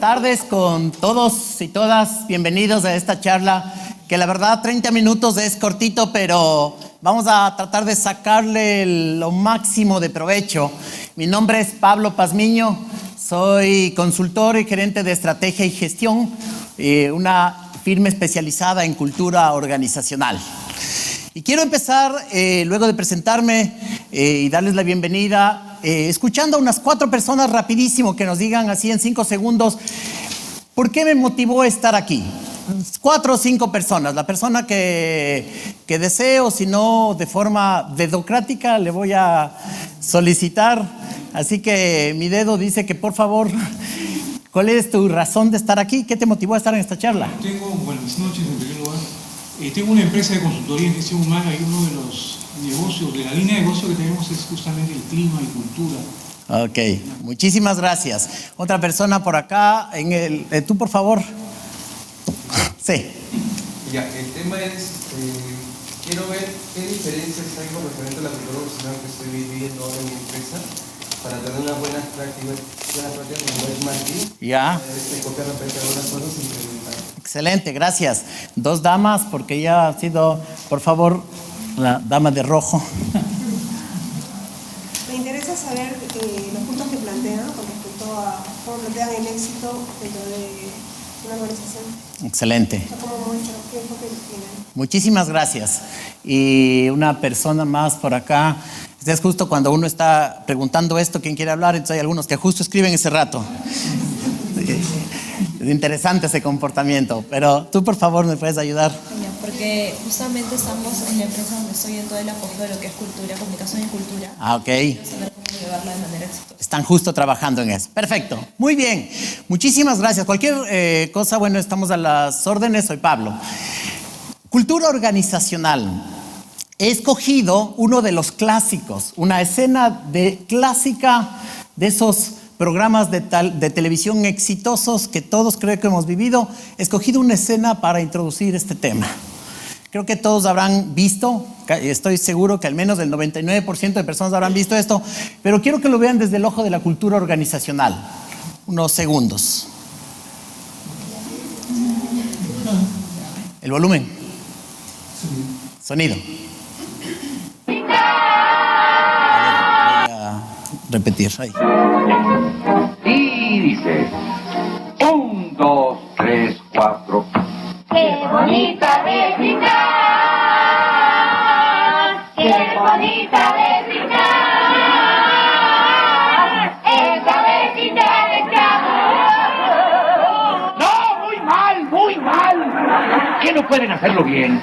tardes con todos y todas. Bienvenidos a esta charla, que la verdad 30 minutos es cortito, pero vamos a tratar de sacarle lo máximo de provecho. Mi nombre es Pablo Pazmiño, soy consultor y gerente de estrategia y gestión, una firma especializada en cultura organizacional. Y quiero empezar, luego de presentarme y darles la bienvenida, escuchando a unas 4 personas rapidísimo que nos digan así en 5 segundos, ¿por qué me motivó estar aquí? 4 o 5 personas, la persona que deseo, si no de forma dedocrática, le voy a solicitar. Así que mi dedo dice que por favor, ¿cuál es tu razón de estar aquí? ¿Qué te motivó a estar en esta charla? Buenas noches en primer lugar. Tengo una empresa de consultoría en gestión humana y uno de los negocios, de la línea de negocio que tenemos es justamente el clima y cultura. Ok, muchísimas gracias. Otra persona por acá, tú por favor. Sí. Ya, el tema es, quiero ver qué diferencias hay con referente a la cultura profesional que estoy viviendo ahora en mi empresa para tener unas buenas prácticas en el marketing. Ya. Copiar algunas cosas e implementar. Excelente, gracias. 2 damas, porque ya ha sido, por favor, la dama de rojo. Me interesa saber los puntos que plantean con respecto a cómo plantean el éxito dentro de una organización. Excelente. ¿Cómo muestran? ¿Qué enfoque tienen? Muchísimas gracias. Y una persona más por acá. Es justo cuando uno está preguntando esto, ¿quién quiere hablar? Entonces hay algunos que justo escriben ese rato. Es interesante ese comportamiento, pero tú por favor me puedes ayudar. Porque justamente estamos en la empresa donde estoy en todo el apogeo de lo que es cultura, comunicación y cultura. Ah, ok. Quiero saber cómo llevarla de manera exitosa. Están justo trabajando en eso. Perfecto. Muy bien. Muchísimas gracias. Cualquier cosa, bueno, estamos a las órdenes. Soy Pablo. Cultura organizacional. He escogido uno de los clásicos, una escena clásica de esos programas de televisión exitosos que todos creo que hemos vivido. He escogido una escena para introducir este tema. Creo que todos habrán visto, estoy seguro que al menos el 99% de personas habrán visto esto, pero quiero que lo vean desde el ojo de la cultura organizacional. Unos segundos. El volumen. Sonido. Voy a repetir ahí. Y dice 1, 2, 3, 4. ¡Qué bonita vecindad! ¡Qué bonita vecindad! ¡Esa vecindad de amor! ¡No! ¡Muy mal! ¡Muy mal! ¿Qué no pueden hacerlo bien?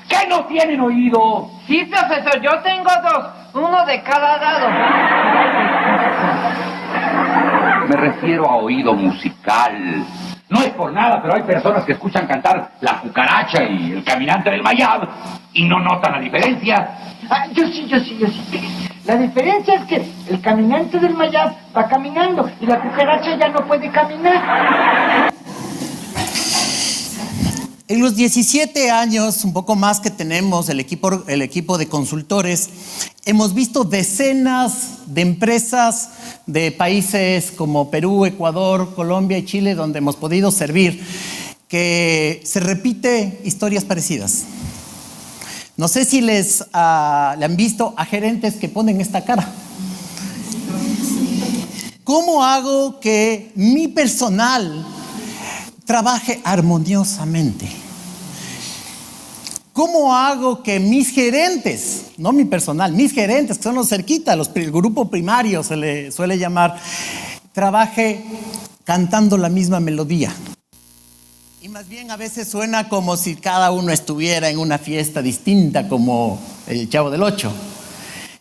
¿Qué no tienen oído? Sí, profesor, yo tengo 2, uno de cada lado. Me refiero a oído musical. No es por nada, pero hay personas que escuchan cantar La Cucaracha y El Caminante del Mayab y no notan la diferencia. Yo sí. La diferencia es que el caminante del Mayab va caminando y la cucaracha ya no puede caminar. En los 17 años, un poco más que tenemos el equipo de consultores, hemos visto decenas de empresas de países como Perú, Ecuador, Colombia y Chile, donde hemos podido servir, que se repite historias parecidas. No sé si le han visto a gerentes que ponen esta cara. ¿Cómo hago que mi personal trabaje armoniosamente? ¿Cómo hago que mis gerentes, no mi personal, mis gerentes, que son los cerquita, el grupo primario se le suele llamar, trabaje cantando la misma melodía? Y más bien a veces suena como si cada uno estuviera en una fiesta distinta, como el Chavo del Ocho.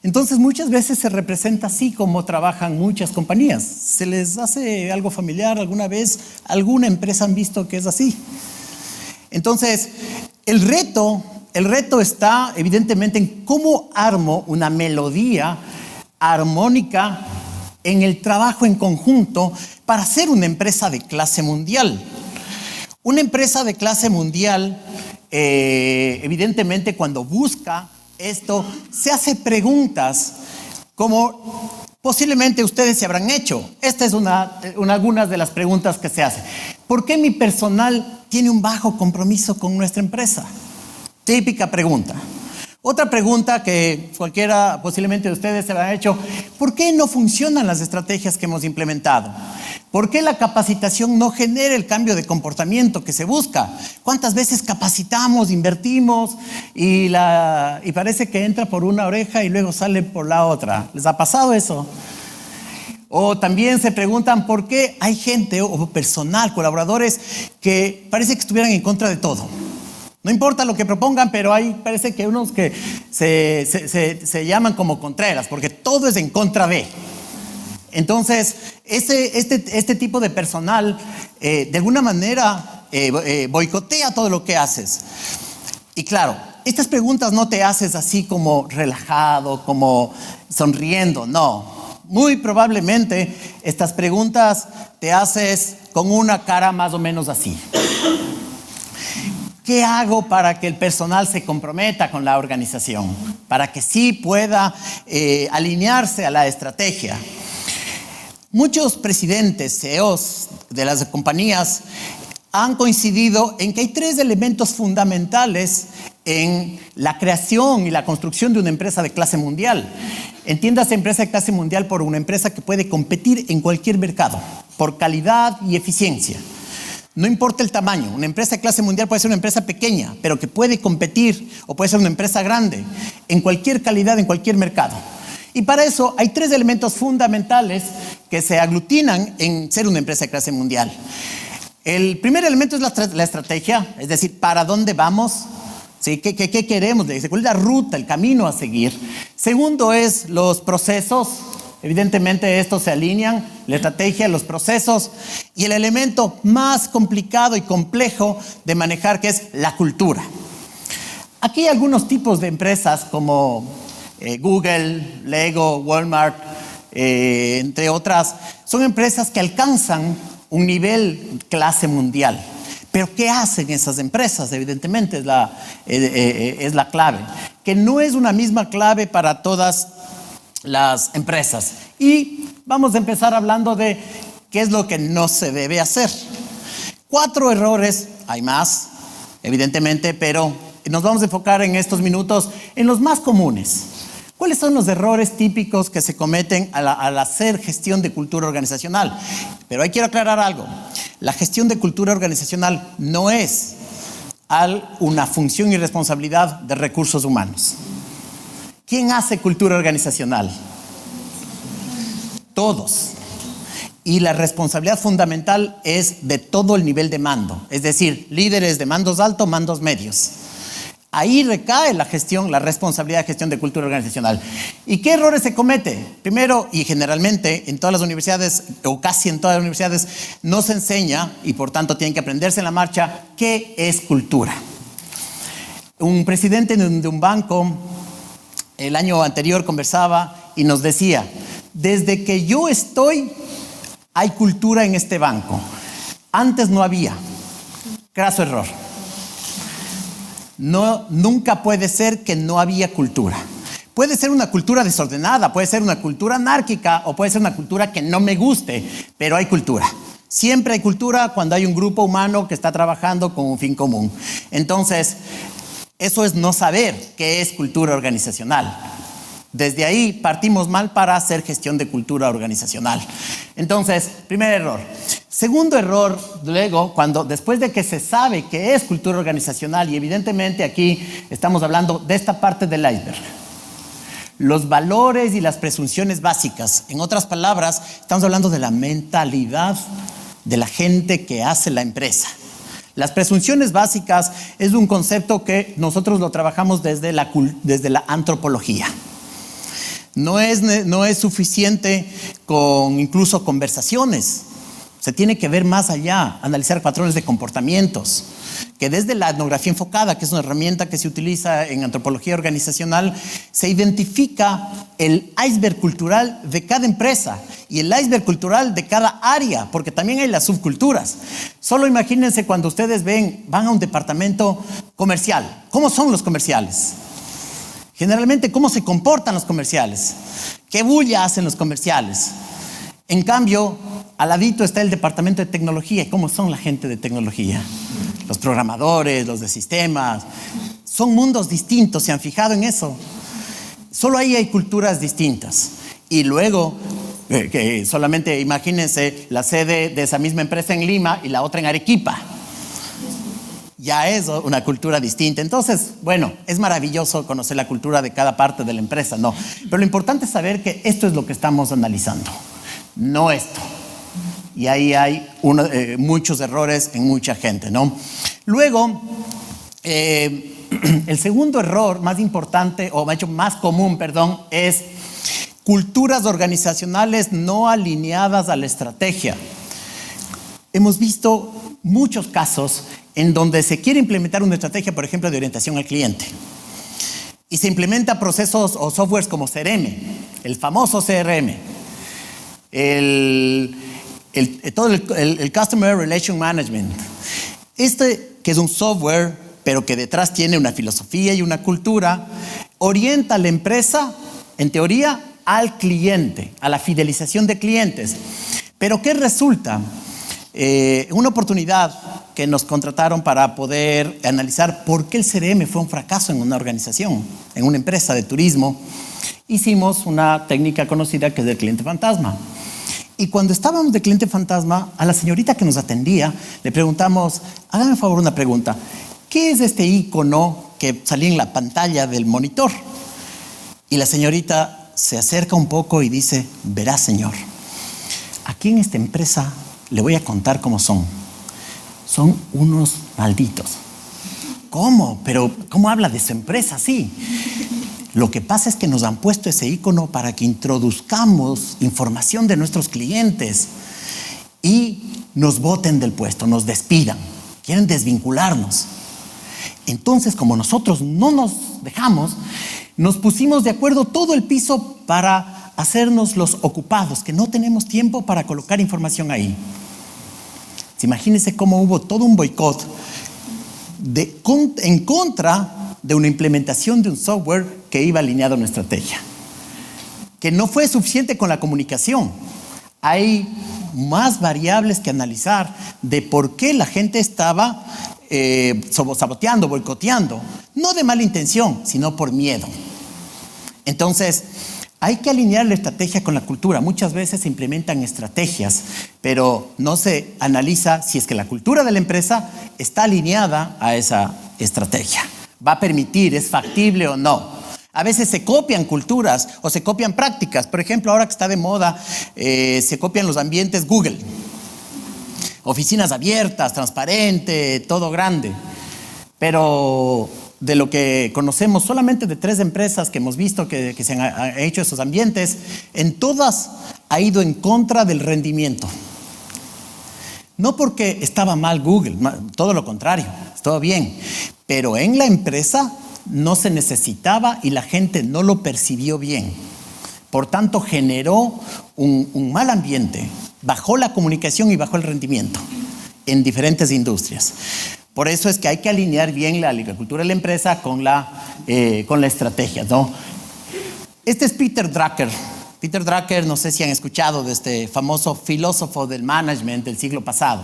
Entonces muchas veces se representa así como trabajan muchas compañías. ¿Se les hace algo familiar alguna vez? ¿Alguna empresa han visto que es así? Entonces, el reto está evidentemente en cómo armo una melodía armónica en el trabajo en conjunto para ser una empresa de clase mundial. Una empresa de clase mundial, evidentemente cuando busca esto, se hace preguntas como Posiblemente ustedes se habrán hecho. Esta es algunas de las preguntas que se hacen. ¿Por qué mi personal tiene un bajo compromiso con nuestra empresa? Típica pregunta. Otra pregunta que cualquiera posiblemente de ustedes se habrán hecho: ¿por qué no funcionan las estrategias que hemos implementado? ¿Por qué la capacitación no genera el cambio de comportamiento que se busca? ¿Cuántas veces capacitamos, invertimos y parece que entra por una oreja y luego sale por la otra? ¿Les ha pasado eso? O también se preguntan por qué hay gente o personal, colaboradores, que parece que estuvieran en contra de todo. No importa lo que propongan, pero parece que unos que se llaman como contreras, porque todo es en contra de. Entonces, este tipo de personal, de alguna manera, boicotea todo lo que haces. Y claro, estas preguntas no te haces así como relajado, como sonriendo, no. Muy probablemente estas preguntas te haces con una cara más o menos así. ¿Qué hago para que el personal se comprometa con la organización? Para que sí pueda alinearse a la estrategia. Muchos presidentes, CEOs de las compañías han coincidido en que hay 3 elementos fundamentales en la creación y la construcción de una empresa de clase mundial. Entiéndase empresa de clase mundial por una empresa que puede competir en cualquier mercado, por calidad y eficiencia. No importa el tamaño, una empresa de clase mundial puede ser una empresa pequeña, pero que puede competir, o puede ser una empresa grande, en cualquier calidad, en cualquier mercado. Y para eso hay 3 elementos fundamentales que se aglutinan en ser una empresa de clase mundial. El primer elemento es la estrategia, es decir, ¿para dónde vamos? ¿Sí? ¿Qué queremos? ¿Cuál es la ruta, el camino a seguir? Segundo es los procesos. Evidentemente estos se alinean, la estrategia, los procesos, y el elemento más complicado y complejo de manejar, que es la cultura. Aquí hay algunos tipos de empresas como Google, Lego, Walmart, entre otras. Son empresas que alcanzan un nivel clase mundial. Pero ¿qué hacen esas empresas? Evidentemente es la clave, que no es una misma clave para todas las empresas. Y vamos a empezar hablando de qué es lo que no se debe hacer. 4 errores, hay más, evidentemente, pero nos vamos a enfocar en estos minutos en los más comunes. ¿Cuáles son los errores típicos que se cometen al hacer gestión de cultura organizacional? Pero ahí quiero aclarar algo. La gestión de cultura organizacional no es una función y responsabilidad de recursos humanos. ¿Quién hace cultura organizacional? Todos. Y la responsabilidad fundamental es de todo el nivel de mando, es decir, líderes de mandos altos, mandos medios. Ahí recae la gestión, la responsabilidad de gestión de cultura organizacional. ¿Y qué errores se comete? Primero, y generalmente en todas las universidades, o casi en todas las universidades, no se enseña, y por tanto tienen que aprenderse en la marcha, qué es cultura. Un presidente de un banco el año anterior conversaba y nos decía: desde que yo estoy, hay cultura en este banco. Antes no había. Craso error. No, nunca puede ser que no había cultura. Puede ser una cultura desordenada, puede ser una cultura anárquica o puede ser una cultura que no me guste, pero hay cultura. Siempre hay cultura cuando hay un grupo humano que está trabajando con un fin común. Entonces, eso es no saber qué es cultura organizacional. Desde ahí partimos mal para hacer gestión de cultura organizacional. Entonces, primer error. Segundo error, luego, después de que se sabe qué es cultura organizacional, y evidentemente aquí estamos hablando de esta parte del iceberg, los valores y las presunciones básicas. En otras palabras, estamos hablando de la mentalidad de la gente que hace la empresa. Las presunciones básicas es un concepto que nosotros lo trabajamos desde la antropología. No es suficiente con incluso conversaciones. Se tiene que ver más allá, analizar patrones de comportamientos, que desde la etnografía enfocada, que es una herramienta que se utiliza en antropología organizacional, se identifica el iceberg cultural de cada empresa y el iceberg cultural de cada área, porque también hay las subculturas. Solo imagínense cuando ustedes van a un departamento comercial. ¿Cómo son los comerciales? Generalmente, ¿cómo se comportan los comerciales? ¿Qué bulla hacen los comerciales? En cambio, al ladito está el departamento de tecnología. ¿Y cómo son la gente de tecnología? Los programadores, los de sistemas. Son mundos distintos, ¿se han fijado en eso? Solo ahí hay culturas distintas. Y luego, que solamente imagínense la sede de esa misma empresa en Lima y la otra en Arequipa. Ya es una cultura distinta. Entonces, bueno, es maravilloso conocer la cultura de cada parte de la empresa, ¿no? Pero lo importante es saber que esto es lo que estamos analizando, no esto. Y ahí hay muchos errores en mucha gente, ¿no? Luego, el segundo error más importante, o más común, perdón, es culturas organizacionales no alineadas a la estrategia. Hemos visto muchos casos en donde se quiere implementar una estrategia, por ejemplo, de orientación al cliente. Y se implementa procesos o softwares como CRM, el famoso CRM, todo el Customer Relation Management. Que es un software, pero que detrás tiene una filosofía y una cultura, orienta a la empresa, en teoría, al cliente, a la fidelización de clientes. Pero ¿qué resulta? Una oportunidad que nos contrataron para poder analizar por qué el CRM fue un fracaso en una organización, en una empresa de turismo. Hicimos una técnica conocida que es del cliente fantasma. Y cuando estábamos de cliente fantasma, a la señorita que nos atendía, le preguntamos, hágame por favor una pregunta, ¿qué es este icono que salía en la pantalla del monitor? Y la señorita se acerca un poco y dice, verá señor, aquí en esta empresa le voy a contar cómo son. Son unos malditos. ¿Cómo? Pero ¿cómo habla de su empresa así? Lo que pasa es que nos han puesto ese icono para que introduzcamos información de nuestros clientes y nos boten del puesto, nos despidan, quieren desvincularnos. Entonces, como nosotros no nos dejamos, nos pusimos de acuerdo todo el piso para hacernos los ocupados, que no tenemos tiempo para colocar información ahí. Imagínense cómo hubo todo un boicot en contra de una implementación de un software que iba alineado a una estrategia. Que no fue suficiente con la comunicación. Hay más variables que analizar de por qué la gente estaba saboteando, boicoteando. No de mala intención, sino por miedo. Entonces, hay que alinear la estrategia con la cultura. Muchas veces se implementan estrategias, pero no se analiza si es que la cultura de la empresa está alineada a esa estrategia. ¿Va a permitir, es factible o no? A veces se copian culturas o se copian prácticas. Por ejemplo, ahora que está de moda, se copian los ambientes Google. Oficinas abiertas, transparente, todo grande. Pero de lo que conocemos solamente de 3 empresas que hemos visto que se han hecho esos ambientes, en todas ha ido en contra del rendimiento. No porque estaba mal Google, todo lo contrario, todo bien. Pero en la empresa no se necesitaba y la gente no lo percibió bien. Por tanto, generó un mal ambiente, bajó la comunicación y bajó el rendimiento en diferentes industrias. Por eso es que hay que alinear bien la cultura de la empresa con la estrategia, ¿no? Este es Peter Drucker. Peter Drucker, no sé si han escuchado de este famoso filósofo del management del siglo pasado.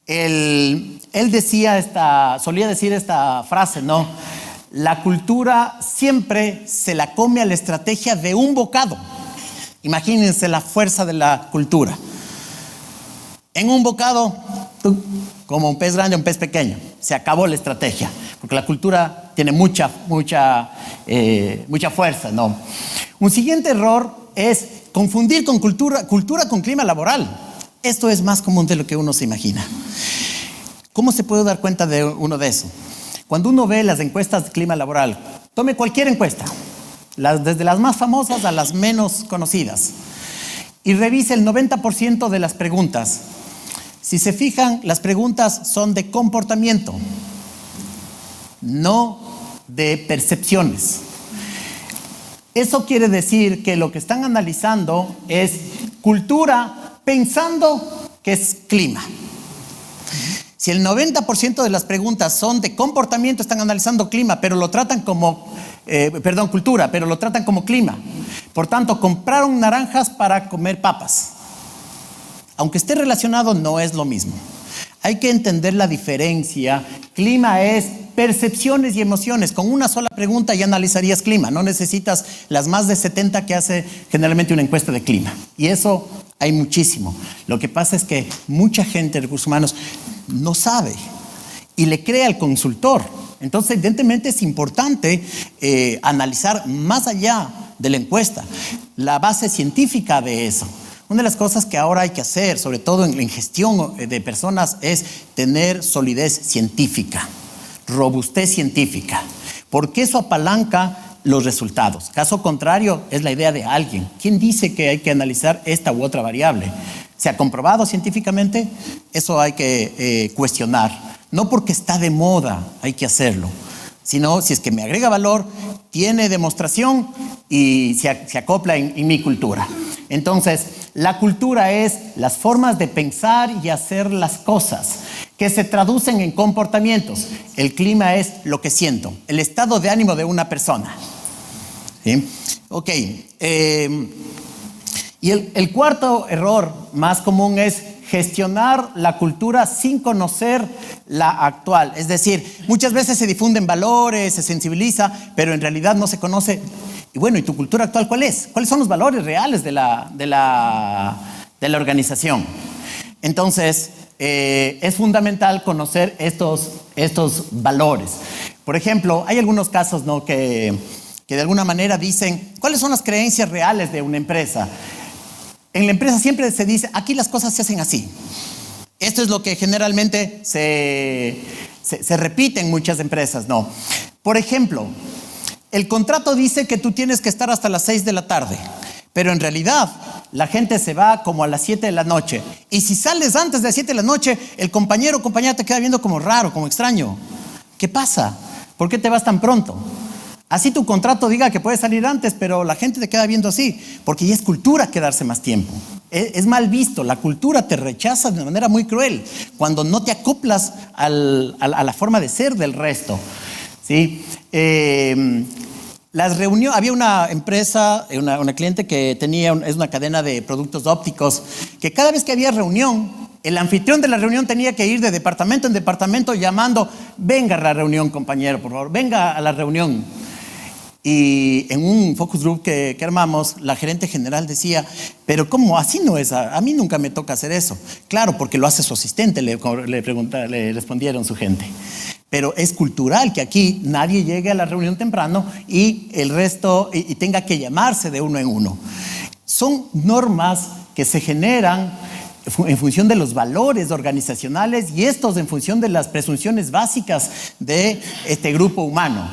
Él solía decir esta frase, ¿no? La cultura siempre se la come a la estrategia de un bocado. Imagínense la fuerza de la cultura. En un bocado, como un pez grande o un pez pequeño, se acabó la estrategia, porque la cultura tiene mucha fuerza, ¿no? Un siguiente error es confundir con cultura con clima laboral. Esto es más común de lo que uno se imagina. ¿Cómo se puede dar cuenta de uno de eso? Cuando uno ve las encuestas de clima laboral, tome cualquier encuesta, desde las más famosas a las menos conocidas, y revise el 90% de las preguntas. Si se fijan, las preguntas son de comportamiento, no de percepciones. Eso quiere decir que lo que están analizando es cultura pensando que es clima. Si el 90% de las preguntas son de comportamiento, están analizando clima, pero lo tratan como, cultura, pero lo tratan como clima. Por tanto, compraron naranjas para comer papas. Aunque esté relacionado, no es lo mismo. Hay que entender la diferencia. Clima es percepciones y emociones. Con una sola pregunta ya analizarías clima. No necesitas las más de 70 que hace generalmente una encuesta de clima. Y eso hay muchísimo. Lo que pasa es que mucha gente de recursos humanos no sabe y le cree al consultor. Entonces, evidentemente es importante analizar más allá de la encuesta la base científica de eso. Una de las cosas que ahora hay que hacer, sobre todo en gestión de personas, es tener solidez científica, robustez científica, porque eso apalanca los resultados. Caso contrario, es la idea de alguien. ¿Quién dice que hay que analizar esta u otra variable? ¿Se ha comprobado científicamente? Eso hay que cuestionar. No porque está de moda hay que hacerlo, sino si es que me agrega valor, tiene demostración y se acopla en mi cultura. Entonces, la cultura es las formas de pensar y hacer las cosas que se traducen en comportamientos. El clima es lo que siento, el estado de ánimo de una persona. ¿Sí? Ok. Y el cuarto error más común es gestionar la cultura sin conocer la actual. Es decir, muchas veces se difunden valores, se sensibiliza, pero en realidad no se conoce. Y bueno, ¿y tu cultura actual cuál es? ¿Cuáles son los valores reales de la organización? Entonces, es fundamental conocer estos valores. Por ejemplo, hay algunos casos, ¿no?, que de alguna manera dicen, ¿cuáles son las creencias reales de una empresa? En la empresa siempre se dice, aquí las cosas se hacen así. Esto es lo que generalmente se repite en muchas empresas, ¿no? Por ejemplo, el contrato dice que tú tienes que estar hasta las 6 de la tarde, pero en realidad la gente se va como a las 7 de la noche. Y si sales antes de las 7 de la noche, el compañero o compañera te queda viendo como raro, como extraño. ¿Qué pasa? ¿Por qué te vas tan pronto? Así tu contrato diga que puedes salir antes, pero la gente te queda viendo así, porque ya es cultura quedarse más tiempo. Es mal visto, la cultura te rechaza de manera muy cruel cuando no te acoplas a la forma de ser del resto. ¿Sí? Las reuniones, había una empresa, una cliente que es una cadena de productos ópticos, que cada vez que había reunión, el anfitrión de la reunión tenía que ir de departamento en departamento llamando, venga a la reunión, compañero, por favor, venga a la reunión. Y en un focus group que armamos, la gerente general decía, pero ¿cómo? Así no es, a mí nunca me toca hacer eso. Claro, porque lo hace su asistente, le respondieron su gente. Pero es cultural que aquí nadie llegue a la reunión temprano y el resto y tenga que llamarse de uno en uno. Son normas que se generan en función de los valores organizacionales y estos en función de las presunciones básicas de este grupo humano.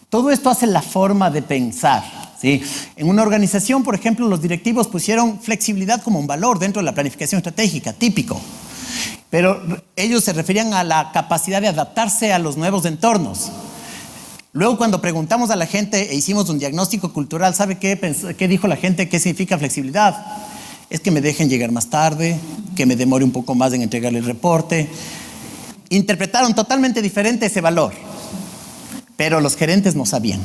Todo esto hace la forma de pensar, ¿sí? En una organización, por ejemplo, los directivos pusieron flexibilidad como un valor dentro de la planificación estratégica, típico. Pero ellos se referían a la capacidad de adaptarse a los nuevos entornos. Luego, cuando preguntamos a la gente e hicimos un diagnóstico cultural, ¿sabe qué dijo la gente? ¿Qué significa flexibilidad? Es que me dejen llegar más tarde, que me demore un poco más en entregarle el reporte. Interpretaron totalmente diferente ese valor, pero los gerentes no sabían.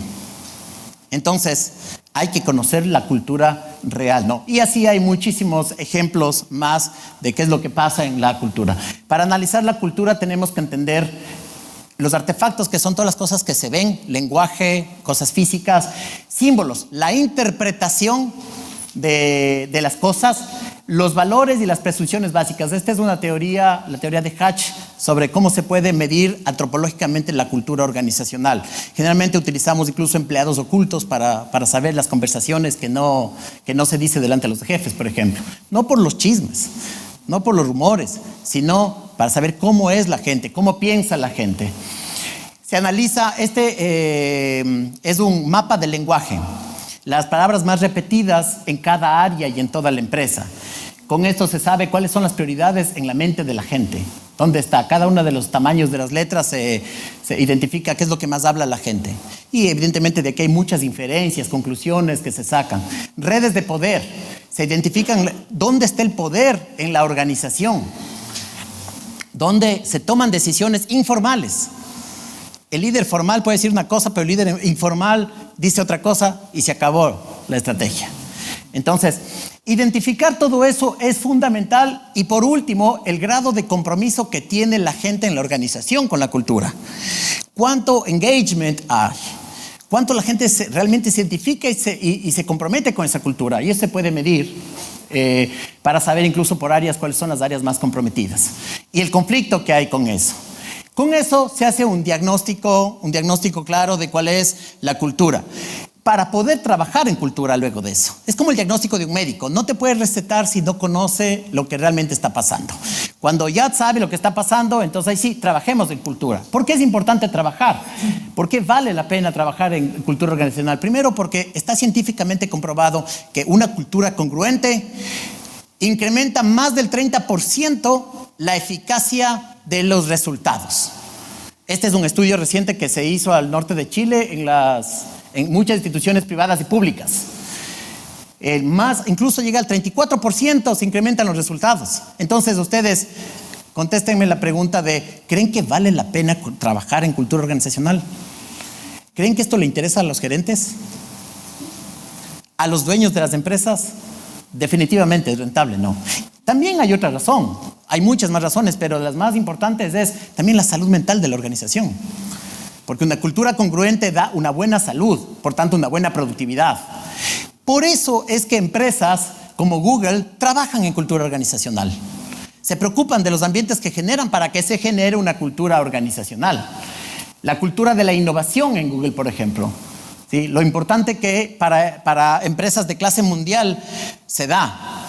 Entonces, hay que conocer la cultura real, ¿no? Y así hay muchísimos ejemplos más de qué es lo que pasa en la cultura. Para analizar la cultura tenemos que entender los artefactos, que son todas las cosas que se ven, lenguaje, cosas físicas, símbolos, la interpretación de las cosas, los valores y las presunciones básicas. Esta es una teoría, la teoría de Hatch, sobre cómo se puede medir antropológicamente la cultura organizacional. Generalmente utilizamos incluso empleados ocultos para saber las conversaciones que no se dice delante de los jefes, por ejemplo. No por los chismes, no por los rumores, sino para saber cómo es la gente, cómo piensa la gente. Se analiza, es un mapa del lenguaje. Las palabras más repetidas en cada área y en toda la empresa. Con esto se sabe cuáles son las prioridades en la mente de la gente. ¿Dónde está? Cada uno de los tamaños de las letras se identifica qué es lo que más habla la gente. Y evidentemente de aquí hay muchas inferencias, conclusiones que se sacan. Redes de poder. Se identifican dónde está el poder en la organización. Dónde se toman decisiones informales. El líder formal puede decir una cosa, pero el líder informal dice otra cosa y se acabó. la estrategia. Entonces, identificar todo eso es fundamental. Y por último, el grado de compromiso que tiene la gente en la organización con la cultura. ¿Cuánto engagement hay? ¿Cuánto la gente realmente se identifica y se compromete con esa cultura? Y eso se puede medir para saber incluso por áreas cuáles son las áreas más comprometidas. Y el conflicto que hay con eso. Con eso se hace un diagnóstico claro de cuál es la cultura. Para poder trabajar en cultura luego de eso. Es como el diagnóstico de un médico. No te puedes recetar si no conoce lo que realmente está pasando. Cuando ya sabe lo que está pasando, entonces ahí sí, trabajemos en cultura. ¿Por qué es importante trabajar? ¿Por qué vale la pena trabajar en cultura organizacional? Primero, porque está científicamente comprobado que una cultura congruente incrementa más del 30% la eficacia de los resultados. Este es un estudio reciente que se hizo al norte de Chile en muchas instituciones privadas y públicas. Incluso llega al 34%, se incrementan los resultados. Entonces ustedes contéstenme la pregunta de, ¿creen que vale la pena trabajar en cultura organizacional? ¿Creen que esto le interesa a los gerentes? ¿A los dueños de las empresas? Definitivamente es rentable, no. También hay otra razón, hay muchas más razones, pero las más importantes es también la salud mental de la organización. Porque una cultura congruente da una buena salud, por tanto una buena productividad. Por eso es que empresas como Google trabajan en cultura organizacional. Se preocupan de los ambientes que generan para que se genere una cultura organizacional. La cultura de la innovación en Google, por ejemplo. ¿Sí? Lo importante que para empresas de clase mundial se da.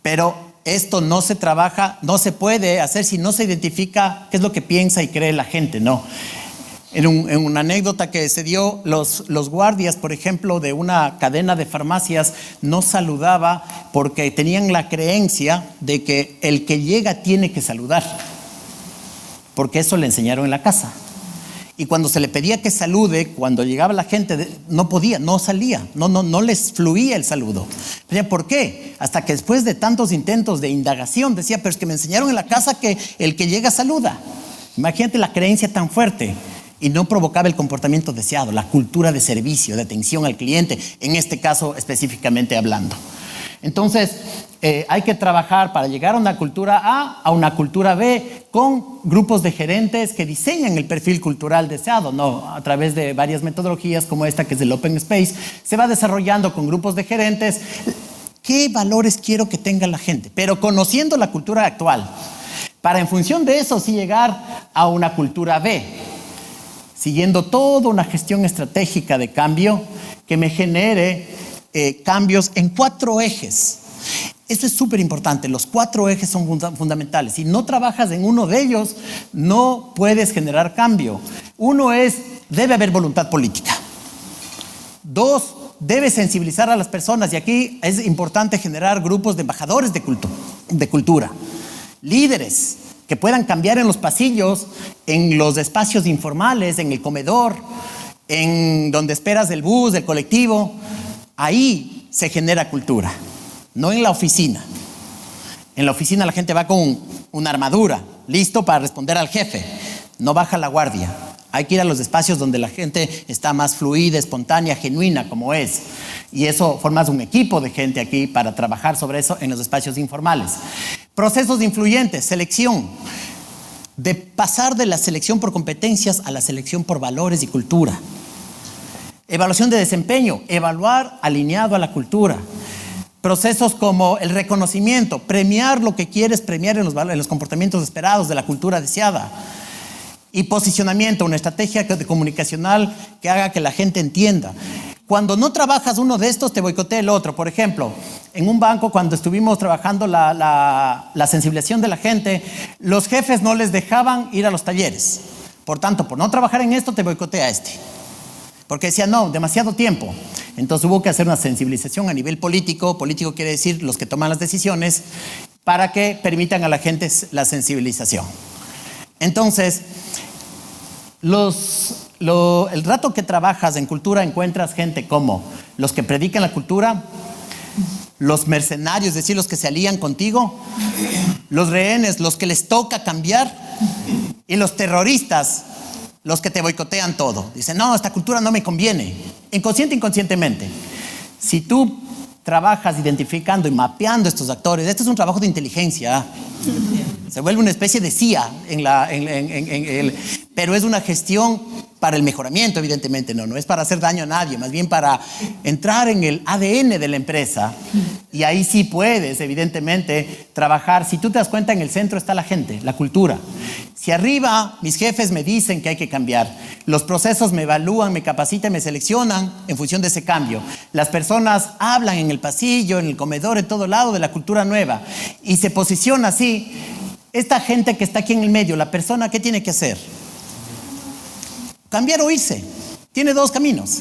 Pero esto no se trabaja, no se puede hacer si no se identifica qué es lo que piensa y cree la gente, ¿no? En una anécdota que se dio, los guardias, por ejemplo, de una cadena de farmacias no saludaba porque tenían la creencia de que el que llega tiene que saludar, porque eso le enseñaron en la casa. Y cuando se le pedía que salude, cuando llegaba la gente, no podía, no salía, no les fluía el saludo. Decía, ¿por qué? Hasta que después de tantos intentos de indagación, decía, pero es que me enseñaron en la casa que el que llega saluda. Imagínate la creencia tan fuerte. Y no provocaba el comportamiento deseado, la cultura de servicio, de atención al cliente, en este caso específicamente hablando. Entonces, hay que trabajar para llegar a una cultura A una cultura B con grupos de gerentes que diseñan el perfil cultural deseado, ¿no? A través de varias metodologías como esta que es el Open Space, se va desarrollando con grupos de gerentes qué valores quiero que tenga la gente, pero conociendo la cultura actual, para en función de eso sí llegar a una cultura B, siguiendo toda una gestión estratégica de cambio que me genere cambios en 4 ejes. Eso es súper importante, los 4 ejes son fundamentales. Si no trabajas en uno de ellos, no puedes generar cambio. Uno es, debe haber voluntad política. 2, debe sensibilizar a las personas, y aquí es importante generar grupos de embajadores de cultura, líderes que puedan cambiar en los pasillos, en los espacios informales, en el comedor, en donde esperas el bus, del colectivo. Ahí se genera cultura, no en la oficina. En la oficina la gente va con una armadura, listo para responder al jefe, no baja la guardia. Hay que ir a los espacios donde la gente está más fluida, espontánea, genuina, como es. Y eso, formas un equipo de gente aquí para trabajar sobre eso en los espacios informales. Procesos influyentes, selección. De pasar de la selección por competencias a la selección por valores y cultura. Evaluación de desempeño, evaluar alineado a la cultura. Procesos como el reconocimiento, premiar lo que quieres premiar en los comportamientos esperados de la cultura deseada. Y posicionamiento, una estrategia comunicacional que haga que la gente entienda. Cuando no trabajas uno de estos, te boicotea el otro. Por ejemplo, en un banco, cuando estuvimos trabajando la sensibilización de la gente, los jefes no les dejaban ir a los talleres. Por tanto, por no trabajar en esto, te boicotea este. Porque decían, no, demasiado tiempo. Entonces hubo que hacer una sensibilización a nivel político. Político quiere decir los que toman las decisiones, para que permitan a la gente la sensibilización. Entonces, el rato que trabajas en cultura encuentras gente como los que predican la cultura, los mercenarios, es decir, los que se alían contigo, los rehenes, los que les toca cambiar, y los terroristas, los que te boicotean todo. Dicen, no, esta cultura no me conviene, inconscientemente. Si tú trabajas identificando y mapeando estos actores, esto es un trabajo de inteligencia. Se vuelve una especie de CIA, pero es una gestión para el mejoramiento, evidentemente, no es para hacer daño a nadie, más bien para entrar en el ADN de la empresa. Y ahí sí puedes, evidentemente, trabajar. Si tú te das cuenta, en el centro está la gente, la cultura. Si arriba mis jefes me dicen que hay que cambiar, los procesos me evalúan, me capacitan, me seleccionan en función de ese cambio. Las personas hablan en el pasillo, en el comedor, en todo lado de la cultura nueva y se posiciona así. Esta gente que está aquí en el medio, la persona, ¿qué tiene que hacer? Cambiar o irse. Tiene dos caminos.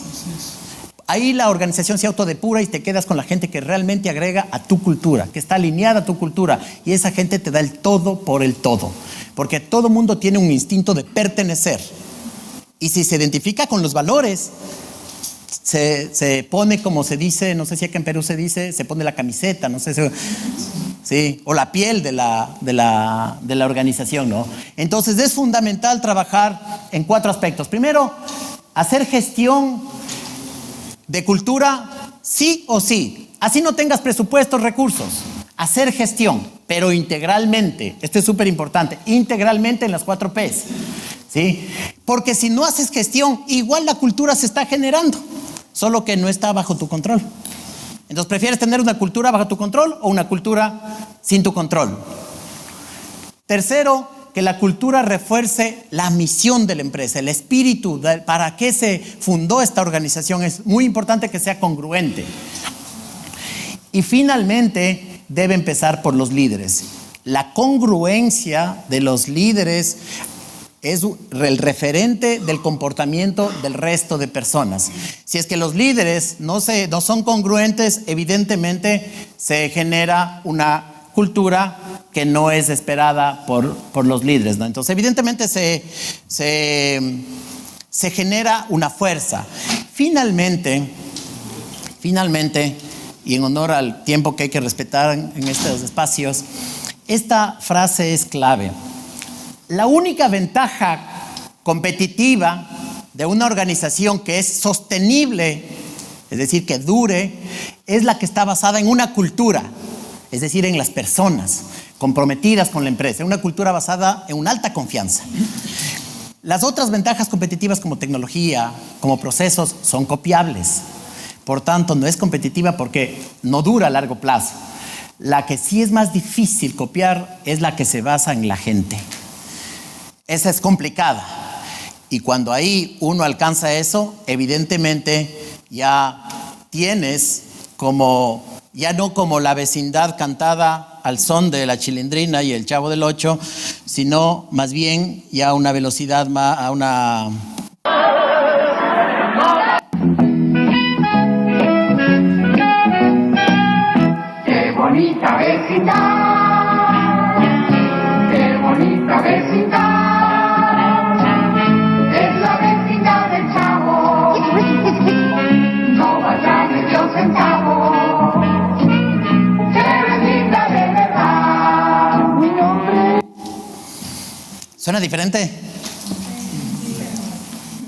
Ahí la organización se autodepura y te quedas con la gente que realmente agrega a tu cultura, que está alineada a tu cultura. Y esa gente te da el todo por el todo. Porque todo mundo tiene un instinto de pertenecer. Y si se identifica con los valores, se pone, como se dice, no sé si acá en Perú se dice, se pone la camiseta, no sé si... Sí, o la piel de la organización, ¿no? Entonces es fundamental trabajar en 4 aspectos. Primero, hacer gestión de cultura sí o sí. Así no tengas presupuestos, recursos. Hacer gestión, pero integralmente. Esto es súper importante. Integralmente en las 4 P's. ¿Sí? Porque si no haces gestión, igual la cultura se está generando, solo que no está bajo tu control. Entonces, ¿prefieres tener una cultura bajo tu control o una cultura sin tu control? Tercero, que la cultura refuerce la misión de la empresa, el espíritu, para qué se fundó esta organización. Es muy importante que sea congruente. Y finalmente, debe empezar por los líderes. La congruencia de los líderes es el referente del comportamiento del resto de personas. Si es que los líderes no son congruentes, evidentemente se genera una cultura que no es esperada por los líderes, ¿no? Entonces, evidentemente se genera una fuerza. Finalmente, y en honor al tiempo que hay que respetar en estos espacios, esta frase es clave. La única ventaja competitiva de una organización que es sostenible, es decir, que dure, es la que está basada en una cultura, es decir, en las personas comprometidas con la empresa, una cultura basada en una alta confianza. Las otras ventajas competitivas como tecnología, como procesos, son copiables. Por tanto, no es competitiva porque no dura a largo plazo. La que sí es más difícil copiar es la que se basa en la gente. Esa es complicada. Y cuando ahí uno alcanza eso, evidentemente ya tienes ya no como la vecindad cantada al son de la Chilindrina y el Chavo del Ocho, sino más bien ya una velocidad más, a una... ¡Qué bonita vecindad! ¡Qué bonita vecindad! Es la vecindad del Chavo. No vaya medio centavo. ¡Qué linda de verdad! Mi nombre. ¿Suena diferente?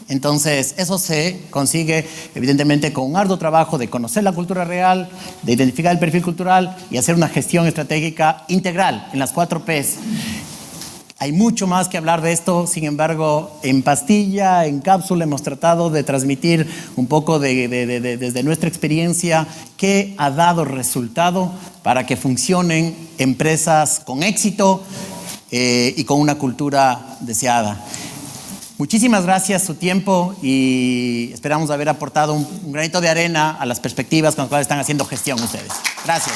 Entonces, eso se consigue evidentemente con un arduo trabajo de conocer la cultura real, de identificar el perfil cultural y hacer una gestión estratégica integral en las 4 P's. Hay mucho más que hablar de esto, sin embargo, en pastilla, en cápsula, hemos tratado de transmitir un poco desde nuestra experiencia qué ha dado resultado para que funcionen empresas con éxito y con una cultura deseada. Muchísimas gracias por su tiempo y esperamos haber aportado un granito de arena a las perspectivas con las cuales están haciendo gestión ustedes. Gracias.